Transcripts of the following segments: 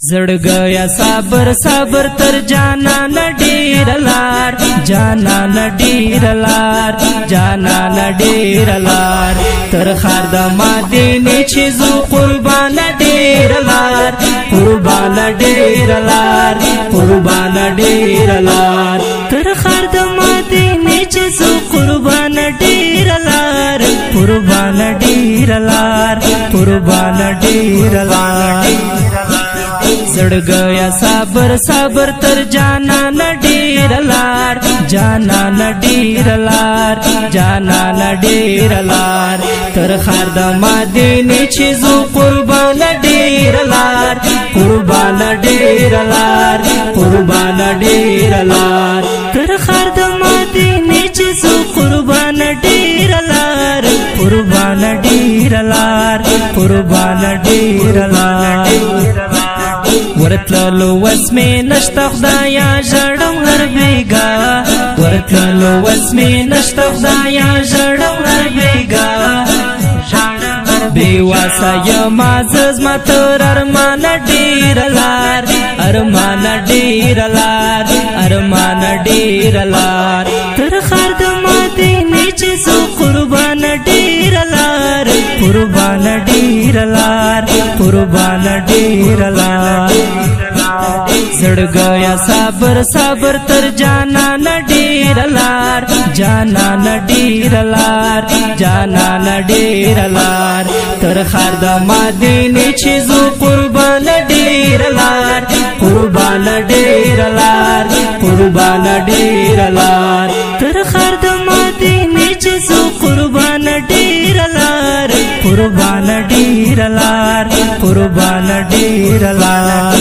زړګیا صبر صبر تر جانان ډیر لار جانان ډیر لار جانان ډیر لار تر خار د مدینه چې زو قربان ډیر لار قربان ډیر لار قربان ډیر لار تر خار د مدینه چې زو قربان ډیر لار قربان ډیر لار قربان ډیر لار زړګیا صبر صبر تر جانان ډیر لار جانان ډیر لار جانان ډیر لار تر خار د مدینه چې زو قربان ډیر لار قربان ډیر لار قربان ډیر لار تر خار د مدینه چې زو قربان ډیر لار قربان ډیر لار قربان ډیر لار ورتلو وسمه نشته خدایا ژړم هر بیگا ورتلو وسمه نشته خدایا ژړم هر بیگا بی واسه یما زما تر ارمان ډیر لار ارمان ډیر لار ارمان ډیر لار تر خار د مدینه چې زو قربان ډیر لار قربان ډیر لار قربان ډیر لار زړګیا صبر صبر تر جانان ډیر لار جانان ډیر لار جانان ډیر لار تر خار د مدینه چې زو قربان ډیر لار قربان ډیر لار قربان ډیر لار تر خار د مدینه چې زو قربان ډیر لار قربان ډیر لار قربان ډیر لار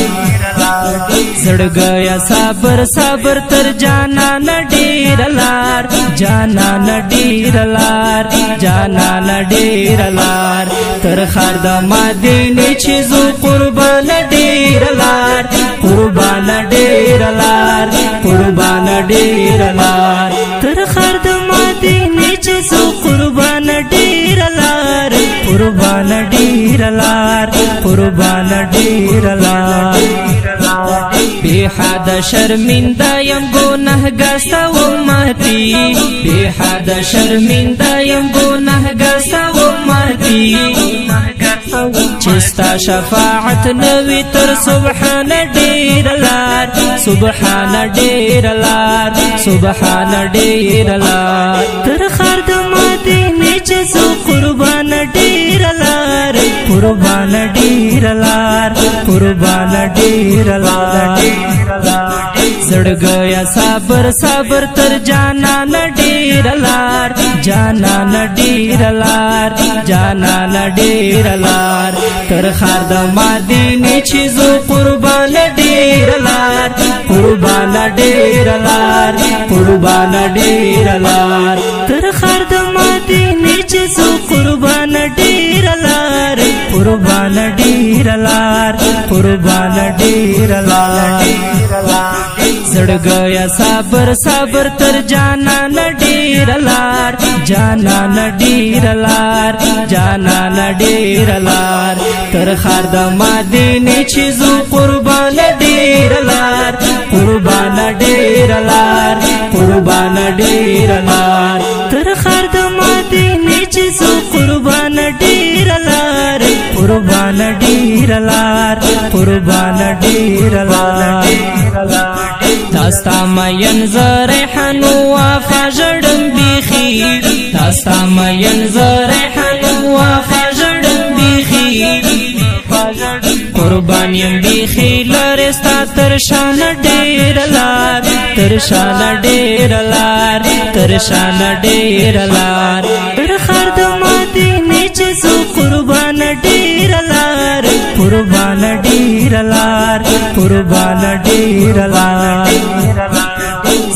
زړګیا صبر صبر تر جانان ډیر لار جانان ډیر لار جانان ډیر لار تر خار د مدینه چې زو قربان ډیر لار قربان ډیر لار قربان ډیر لار تر خار د مدینه چې زو قربان ډیر لار قربان ډیر لار قربان ډیر لار بی حد شرمنده یم گناهگار سو امتی بی حد شرمنده یم گناهگار سو امتی چستا شفاعت نوی تر سبحان ډیر لار سبحان ډیر لار سبحان ډیر لار تر خار د مدینه چې زو قربان ډیر لار قربان ډیر لار قربان ډیر لار زړګیا صبر صبر تر جانان ډیر لار جانان ډیر لار جانان ډیر لار تر خار د مدینه چې زو قربان ډیر لار قربان ډیر لار قربان ډیر لار تر خار د مدینه چې زو قربان ډیر لار قربان ډیر لار قربان ډیر لار زړګیا صبر صبر تر جانان ډیر لار جانان ډیر لار جانان ډیر لار تر خار د مدینه چې زو قربان ډیر لار قربان ډیر لار قربان ډیر لار تر خار د مدینه چې زو قربان ډیر لار قربان ډیر لار قربان ډیر لار تاستا مین زریحن وافا جړم بیخی تاستا مین زریحن وافا جړم بیخی قربان یم بیخی لرستا تر شان ډیر لار تر شان ډیر لار تر شان ډیر لار تر خار د مدینه چې زو قربان ډیر لار قربان ډیر لار قربان ډیر لار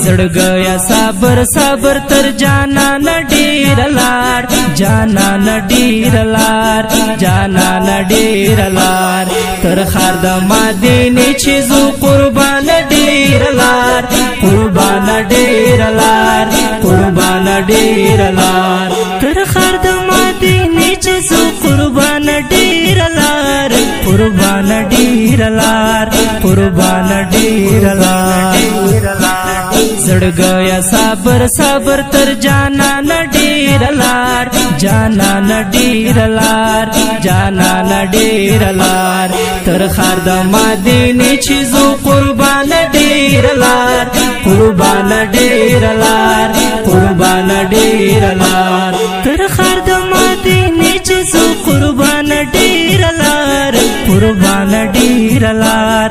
زړګیا صبر صبر تر جانان ډیر لار جانان ډیر لار جانان ډیر لار تر خار د مدینه چې زو قربان ډیر لار قربان ډیر لار قربان ډیر لار تر خار د مدینه چې زو قربان ډیر لار قربان ډیر لار قربان ډیر لار زړګیا صبر صبر تر جانا ډیر لار جانا ډیر لار جانا ډیر لار تر خار د مدینه چې زو قربان ډیر لار قربان ډیر لار قربان ډیر لار تر خار د مدینه چې زو قربان ډیر لار قربان ډیر لار